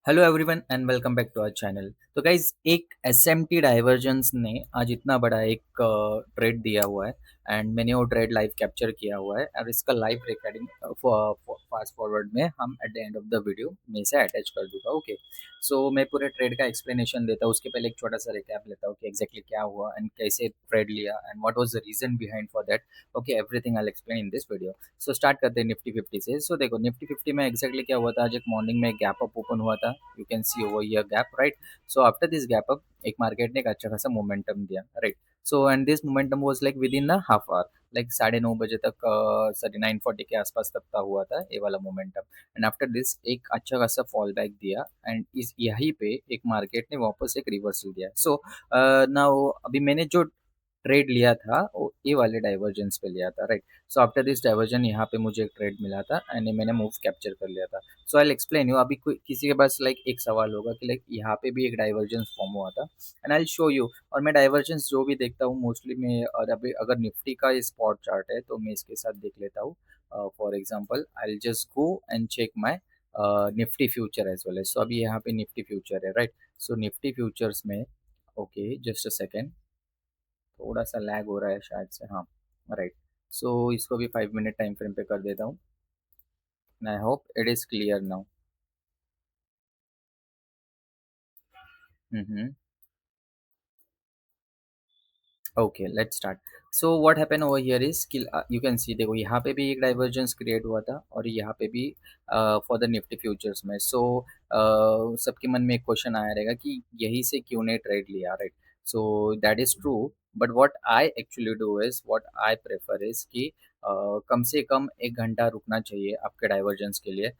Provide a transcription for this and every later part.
Hello everyone and welcome back to our channel. तो guys एक SMT divergence ने आज इतना बड़ा एक ट्रेड दिया हुआ है एंड मैंने वो ट्रेड लाइव कैप्चर किया हुआ है और इसका लाइव रिकॉर्डिंग फास्ट फॉरवर्ड में हम at the end of the video में से अटैच कर दूंगा। ओके, सो मैं पूरे ट्रेड का एक्सप्लेनेशन देता हूँ। उसके पहले एक छोटा सा रिकैप लेता हूँ कि एग्जैक्टली क्या हुआ एंड कैसे ट्रेड लिया and what was the reason behind for that. Okay, everything I explain in this video. So start करते हैं निफ्टी फिफ्टी से। सो देखो निफ्टी फिफ्टी में एग्जैक्टली क्या हुआ था, आज एक मॉर्निंग में गैप अप ओपन हुआ था। You can C over here gap, right. So after this gap up एक मार्केट ने एक अच्छा खासा मोमेंटम दिया, right. So and this momentum was like with in the half hour, like 9:30 बजे तक, 9:40 के आसपास तक का हुआ था ये वाला मोमेंटम। एंड आफ्टर दिस एक अच्छा खासा फॉल बैक दिया एंड इस यहीं पे एक मार्केट ने वापस एक रिवर्सल दिया। सो नाउ अभी मैंने जो ट्रेड लिया था वो ये वाले डाइवर्जेंस पे लिया था, right. So after this diversion यहाँ पे मुझे एक ट्रेड मिला था एंड मैंने मूव कैप्चर कर लिया था। सो आई एक्सप्लेन यू। अभी कोई किसी के पास लाइक एक सवाल होगा कि लाइक यहाँ पे भी एक डाइवर्जेंस फॉर्म हुआ था एंड आई शो यू। और मैं डाइवर्जेंस जो भी देखता हूँ मोस्टली मैं, और अभी अगर निफ्टी का स्पॉट चार्ट है तो मैं इसके साथ देख लेता हूँ। For example I just go and check my Nifty future as well. So अभी यहाँ पे निफ्टी फ्यूचर है, राइट। सो निफ्टी फ्यूचर्स में, ओके जस्ट अ सेकेंड, थोड़ा सा लैग हो रहा है शायद से, हाँ, राइट। सो इसको भी 5 मिनट टाइम फ्रेम पे कर देता हूँ। I hope it is clear now. Hmm. Okay let's start. So what happen over here is कि यू कैन सी, देखो यहाँ पे भी एक डाइवर्जेंस क्रिएट हुआ था और यहाँ पे भी फॉर द निफ्टी फ्यूचर्स में। सो सबके मन में एक क्वेश्चन आया रहेगा कि यही से क्यों नहीं ट्रेड लिया, right. So that is true, but what I actually do is, what I prefer is कि कम से कम 1 घंटा रुकना चाहिए आपके डाइवर्जेंस के लिए।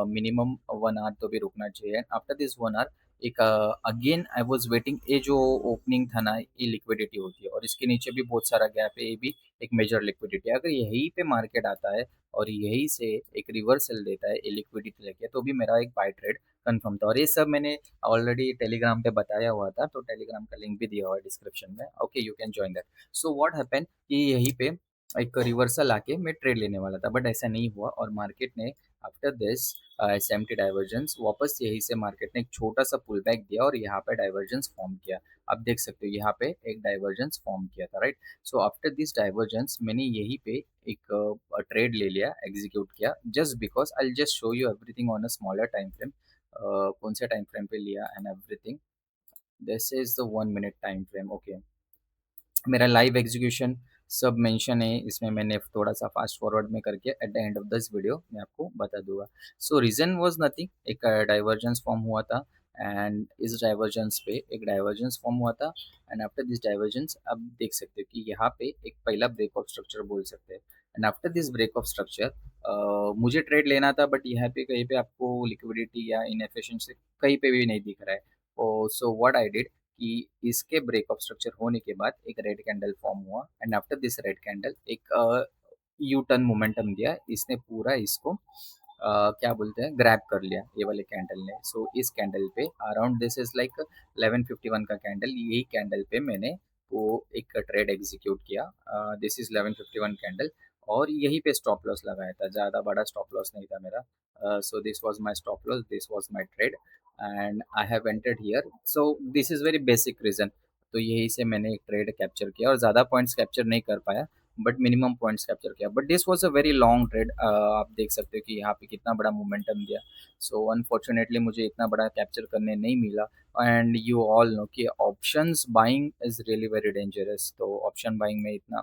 मिनिमम 1 आवर तो भी रुकना चाहिए। आफ्टर दिस 1 आवर एक अगेन आई वाज वेटिंग, ये जो ओपनिंग था ना ये लिक्विडिटी होती है और इसके नीचे भी बहुत सारा गैप है, ये भी एक मेजर लिक्विडिटी है। अगर यहीं पे मार्केट आता है और यहीं से एक रिवर्सल देता है ये लिक्विडिटी लेके, तो भी मेरा एक बाय ट्रेड कंफर्म था। और ये सब मैंने ऑलरेडी टेलीग्राम पे बताया हुआ था, तो टेलीग्राम का लिंक भी दिया हुआ है डिस्क्रिप्शन में। Okay, you can join that. So what happen कि यहीं पे एक रिवर्सल आके मैं ट्रेड लेने वाला था, बट ऐसा नहीं हुआ और मार्केट ने आफ्टर दिस एसएमटी डाइवर्जेंस वापस यहीं से मार्केट ने एक छोटा सा पुल बैक दिया और यहाँ पे डाइवर्जेंस फॉर्म किया। आप देख सकते हो यहाँ पे एक डाइवर्जेंस फॉर्म किया था, right. So after this divergence मैंने यहीं पे एक ट्रेड ले लिया, एग्जीक्यूट किया, just because I just show you everything on a smaller time frame. कौन से टाइम फ्रेम पे लिया and everything, this is the 1 minute time frame. Okay, मेरा लाइव एग्जीक्यूशन सब मेंशन है इसमें, मैंने थोड़ा सा फास्ट फॉरवर्ड में करके at the end of this video मैं आपको बता दूंगा। सो रीजन वाज नथिंग, एक डाइवर्जेंस फॉर्म हुआ था एंड इस डाइवर्जेंस पे एक डाइवर्जेंस फॉर्म हुआ था एंड आफ्टर दिस डाइवर्जेंस आप देख सकते हो कि यहाँ पे एक पहला ब्रेक ऑफ स्ट्रक्चर बोल सकते हैं। And after this break of structure मुझे ट्रेड लेना था, बट यहाँ पे कहीं पे आपको लिक्विडिटी या इनएफिशिएंसी कहीं पे भी नहीं दिख रहा है। सो व्हाट आई डिड कि इसके ब्रेक ऑफ स्ट्रक्चर होने के बाद एक रेड कैंडल फॉर्म हुआ and after this red candle एक यू टर्न मोमेंटम दिया, इसने पूरा इसको क्या बोलते हैं ग्रैब कर लिया ये वाले कैंडल ने। सो इस कैंडल पे अराउंड दिस इज लाइक 11:51 का कैंडल, यही कैंडल पे मैंने वो एक ट्रेड एग्जीक्यूट किया। दिस इज 11:51 कैंडल और यहीं पे स्टॉप लॉस लगाया था, ज़्यादा बड़ा स्टॉप लॉस नहीं था मेरा। सो this was my stop loss, this was my trade and I have entered here. So this is very basic reason. तो यही से मैंने एक ट्रेड कैप्चर किया और ज़्यादा पॉइंट्स कैप्चर नहीं कर पाया, बट मिनिमम पॉइंट्स कैप्चर किया। But this was a very long trade. आप देख सकते हो कि यहाँ पे कितना बड़ा मोमेंटम दिया। सो अनफॉर्चुनेटली मुझे इतना बड़ा कैप्चर करने नहीं मिला। एंड यू ऑल नो कि options buying is really very dangerous. तो ऑप्शन बाइंग में इतना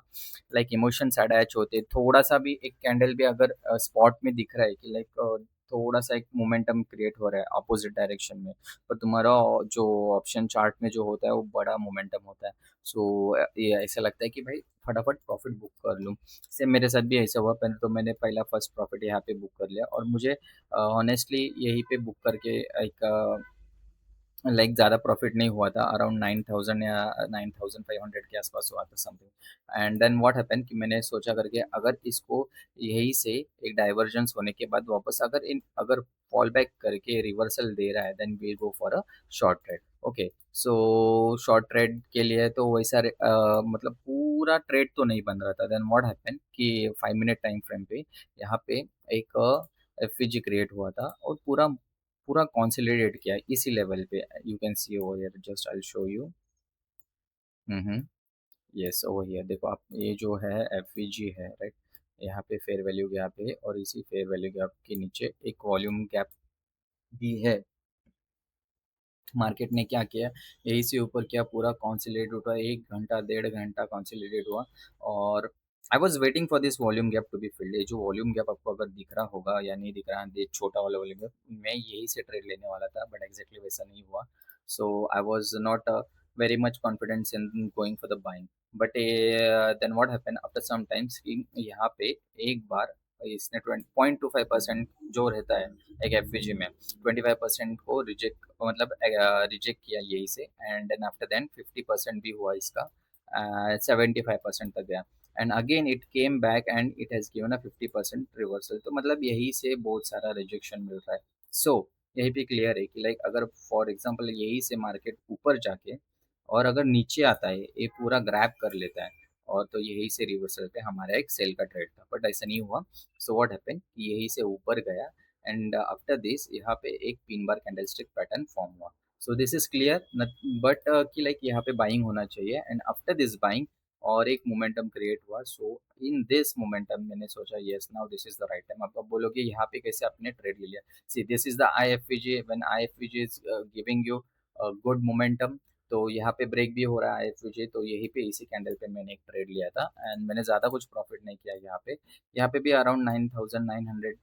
लाइक इमोशंस अटैच होते, थोड़ा सा भी एक कैंडल भी अगर स्पॉट में दिख रहा है कि लाइक थोड़ा सा एक मोमेंटम क्रिएट हो रहा है अपोजिट डायरेक्शन में, पर तुम्हारा जो ऑप्शन चार्ट में जो होता है वो बड़ा मोमेंटम होता है। सो ये ऐसा लगता है कि भाई फटाफट प्रॉफिट बुक कर लूँ। सेम मेरे साथ भी ऐसा हुआ, पहले तो मैंने पहला फर्स्ट प्रॉफिट यहाँ पे बुक कर लिया और मुझे ऑनेस्टली यहीं पे बुक करके एक लाइक ज़्यादा प्रॉफिट नहीं हुआ था, अराउंड 9,000 या 9,500 के आसपास हुआ था something. And then what happen कि मैंने सोचा करके अगर इसको यही से एक डाइवर्जेंस होने के बाद वापस अगर फॉल बैक करके रिवर्सल दे रहा है then we go for a short trade. Okay, so short trade के लिए तो वैसा मतलब पूरा ट्रेड तो नहीं बन रहा था। देन व्हाट हैपन कि 5 मिनट टाइम फ्रेम पे यहाँ पे एक एफ क्रिएट हुआ था और पूरा पूरा कंसोलिडेट किया है इसी लेवल पे। You can C over here, just I will show you. Hmm. Yes, over here देखो आप, ये जो है एफवीजी है, राइट। यहाँ पे फेयर वैल्यू गैप है और इसी फेयर वैल्यू गैप के नीचे एक वॉल्यूम गैप भी है। मार्केट ने क्या किया, यही से ऊपर क्या पूरा कॉन्सिलेट हुआ, 1 घंटा 1.5 घंटा कॉन्सिलेटेड हुआ। और I was waiting for this volume gap to be filled. ये जो वॉल्यूम गैप आपको अगर दिख रहा होगा या नहीं दिख रहा है, छोटा वाला वॉल्यूम गैप, मैं यही से ट्रेड लेने वाला था, बट एग्जैक्टली वैसा नहीं हुआ। So I was not very much confidence in going for the buying. But then what happen after some times, यहाँ पे एक बार इसने 20.25% जो रहता है एक एफ में, 25% को रिजेक्ट, मतलब रिजेक्ट किया यही से, एंड देन आफ्टर देन 50% भी हुआ इसका, 75% तक गया, and again it came back and it has given a 50% reversal. तो मतलब यही से बहुत सारा रिजेक्शन मिल रहा है। सो यही पे क्लियर है कि लाइक अगर फॉर एग्जांपल यही से मार्केट ऊपर जाके और अगर नीचे आता है, ये पूरा ग्रैब कर लेता है, और तो यही से रिवर्सल पे हमारा एक सेल का ट्रेड था, बट ऐसा नहीं हुआ। सो व्हाट हैपन, यही से ऊपर गया, एंड आफ्टर दिस यहाँ पे एक pin bar candlestick pattern form हुआ। So this is clear, but कि लाइक यहाँ पे बाइंग होना चाहिए, एंड आफ्टर दिस बाइंग और एक मोमेंटम क्रिएट हुआ। सो इन दिस मोमेंटम मैंने सोचा yes now this is the right time. आप बोलोगे यहाँ पे कैसे आपने ट्रेड ले लिया? See this is the I F J, when I F J is giving you good momentum, तो यहाँ पे ब्रेक भी हो रहा है एफ तो यहीं पे इसी कैंडल पे मैंने एक ट्रेड लिया था, एंड मैंने ज़्यादा कुछ प्रॉफिट नहीं किया यहाँ पे। यहाँ पे भी अराउंड 9,900,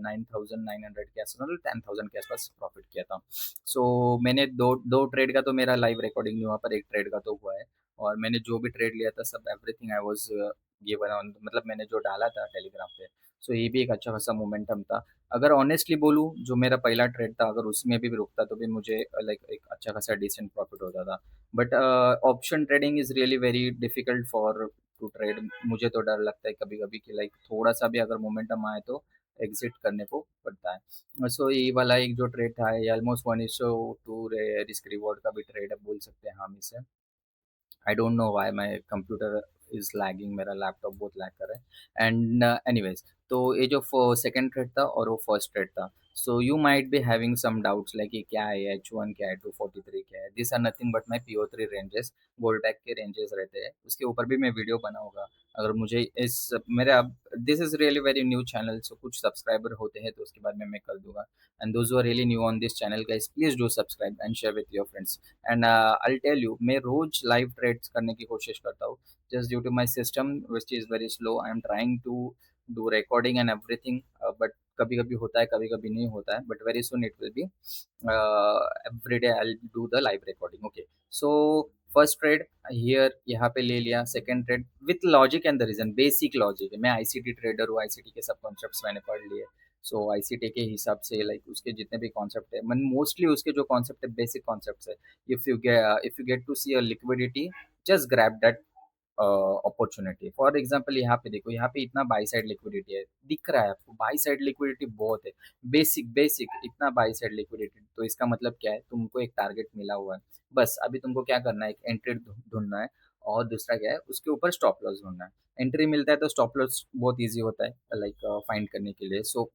9,900 के आसपास, मतलब 10,000 के आसपास प्रॉफिट किया था। सो मैंने दो दो ट्रेड का तो मेरा लाइव रिकॉर्डिंग नहीं हुआ, पर एक ट्रेड का तो हुआ है। और मैंने जो भी ट्रेड लिया था सब everything I was given on, मतलब मैंने जो डाला था टेलीग्राम पे। सो ये भी एक अच्छा खासा मोमेंटम था। अगर ऑनेस्टली बोलूँ, जो मेरा पहला ट्रेड था, अगर उसमें भी रुकता तो भी मुझे लाइक एक अच्छा खासा डिसेंट प्रॉफिट होता था। But option trading is really very difficult for to trade. मुझे तो डर लगता है कभी कभी कि लाइक थोड़ा सा भी अगर मोमेंटम आए तो एग्जिट करने को पड़ता है। सो ये वाला एक जो ट्रेड था, ये ऑलमोस्ट 1:2 रिस्क रिवॉर्ड का भी ट्रेड बोल सकते हैं हम इसे। I don't know why my computer is lagging, मेरा लैपटॉप बहुत लैग कर रहा है। एंड एनीवेज, तो ये जो सेकंड थ्रेड था और वो फर्स्ट थ्रेड था। So you might be having some doubts like ये क्या है, H1 क्या है, 243 क्या है। This are nothing but my PO3 ranges, gold के रेंजेस रहते हैं। उसके ऊपर भी मैं वीडियो बनाऊंगा। अगर मुझे इस मेरे अब, this is really very new channel, so कुछ सब्सक्राइबर होते हैं तो उसके बाद में मैं कर दूंगा। And those are really new on this channel guys, please do subscribe and share with your friends. And I tell you, मैं रोज लाइव ट्रेड्स करने की कोशिश करता हूँ, just due to my system which is very slow. I am trying to do recording and everything, but कभी कभी होता है, कभी कभी नहीं होता है, but very soon it will be every day I do the live recording. Okay, so first trade here यहाँ पे ले लिया, second trade with logic and the reason, basic logic है। मैं आईसीटी ट्रेडर हूँ, आईसीटी के सब कॉन्सेप्ट्स मैंने पढ़ लिए। सो आईसीटी के हिसाब से लाइक उसके जितने भी कॉन्सेप्ट है, मन मोस्टली उसके जो कॉन्सेप्ट है बेसिक कॉन्सेप्ट्स है। If you get to see a liquidity, just grab that opportunity. For example यहाँ पे देखो, यहाँ पे इतना बाई साइड लिक्विडिटी है, दिख रहा है आपको, बाई साइड लिक्विडिटी बहुत है। बेसिक बेसिक इतना बाई साइड लिक्विडिटी, तो इसका मतलब क्या है, तुमको एक टारगेट मिला हुआ है। बस अभी तुमको क्या करना है, एक एंट्री ढूंढना है, और दूसरा क्या है, उसके ऊपर स्टॉप लॉस ढूंढना है। एंट्री मिलता है तो स्टॉप लॉस बहुत ईजी होता है लाइक फाइंड करने के लिए। सो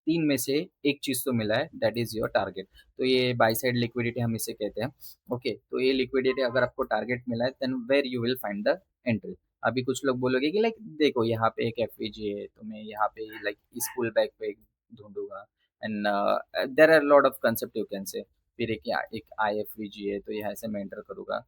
तीन में से एक चीज तो मिला है, दैट इज योर टारगेट। तो ये बाई साइड लिक्विडिटी हम इसे कहते हैं। ओके, तो ये लिक्विडिटी अगर आपको टारगेट मिला है, then where you will find the entry. अभी कुछ लोग बोलोगे कि लाइक देखो यहाँ पे एक एफवीजी है, तो मैं यहाँ पे लाइक इस पुल बैक पे ढूंढूंगा, and there are lot of concept you can say. फिर एक आई एफवीजी है तो यहाँ से मैं एंटर करूंगा।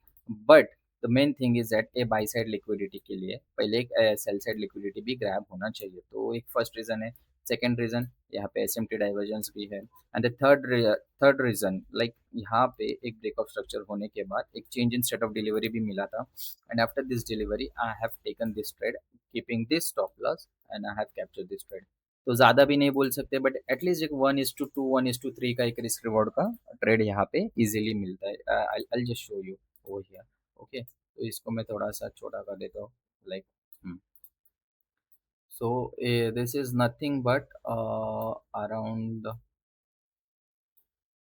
But the main thing is that a buy side liquidity के लिए पहले एक सेल साइड लिक्विडिटी भी ग्रैब होना चाहिए। तो एक फर्स्ट रीजन है। सेकेंड रीजन, यहाँ पे एसएमटी डाइवर्जेंस भी है। And the third reason, like यहाँ पे एक ब्रेकआउट स्ट्रक्चर होने के बाद एक change in state of delivery भी मिला था। And after this delivery I have taken this trade, keeping this stop loss, and I have capture this trade. तो ज़्यादा भी नहीं बोल सकते, बट एटलीस्ट एक 1:2 1:3 का एक रिस्क रिवॉर्ड का ट्रेड यहाँ पे इजीली मिलता है। I just show you over here. Okay, तो इसको मैं थोड़ा सा छोटा कर देता हूँ, like so this is nothing but around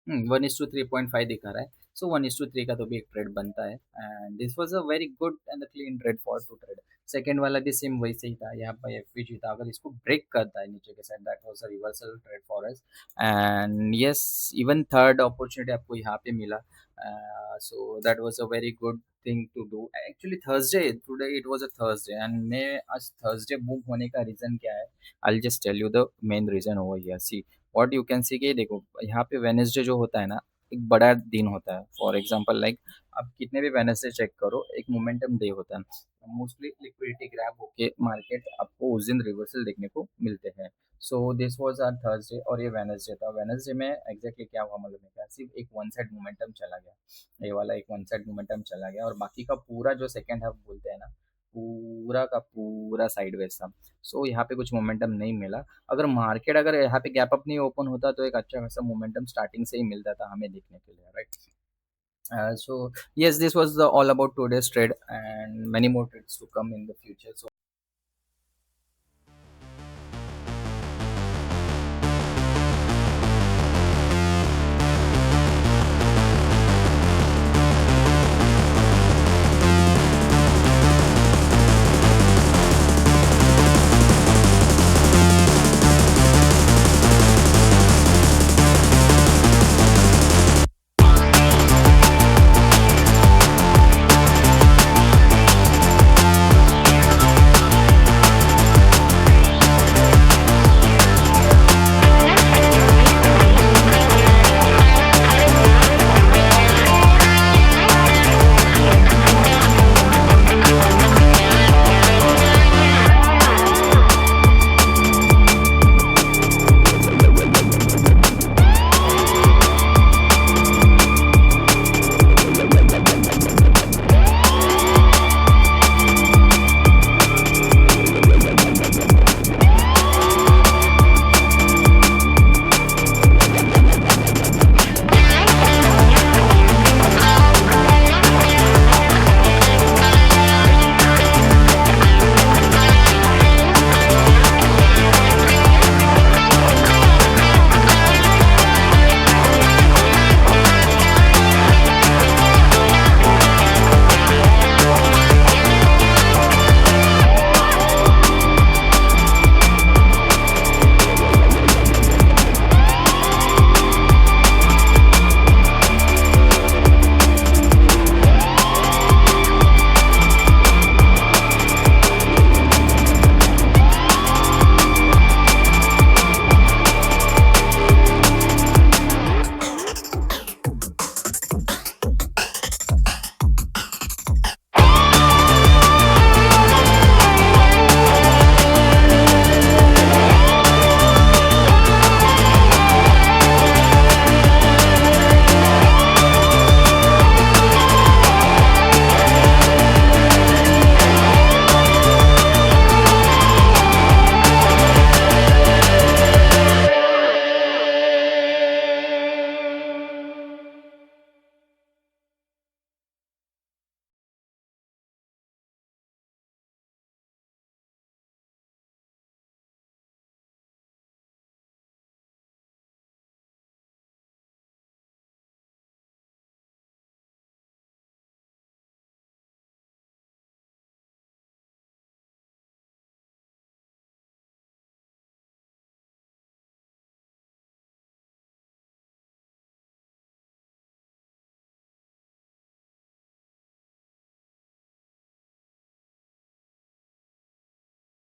1:3.5 दिखा रहा है। सो 1:3 का तो भी एक ट्रेड बनता है, and this was a very good and clean trade for to trade. Second वाला भी सेम वैसे ही था, यहाँ पर एफ जीता, अगर इसको ब्रेक करता है नीचे के side, that was a reversal trade for us. And yes, even third opportunity आपको यहाँ पे मिला, so that was a very good thing to do. Actually Thursday, today it was a Thursday, and मैं आज थर्सडे मूव होने का reason क्या है, I will just tell you the main reason over here. See what you can see कि देखो यहाँ पे वेडनेसडे जो होता है ना, एक बड़ा दिन होता है। फॉर एग्जांपल लाइक आप कितने भी वेडनेसडे चेक करो, एक मोमेंटम डे होता है। मोस्टली लिक्विडिटी ग्रैब होके मार्केट आपको उस दिन रिवर्सल देखने को मिलते हैं। So this was our Thursday और ये वेडनेसडे था। वेडनेसडे में एग्जैक्टली क्या हुआ मालूम है क्या? सिर्फ एक वन साइड मोमेंटम चला गया, ये वाला एक वन साइड मोमेंटम चला गया, और बाकी का पूरा जो सेकंड हाफ बोलते हैं ना, पूरा का पूरा साइडवेज था। सो यहाँ पे कुछ मोमेंटम नहीं मिला। अगर मार्केट अगर यहाँ पे गैप अप नहीं ओपन होता तो एक अच्छा खासा मोमेंटम स्टार्टिंग से ही मिलता था हमें देखने के लिए, right? So yes, this was all about today's trade, and many more trades to come in the future. So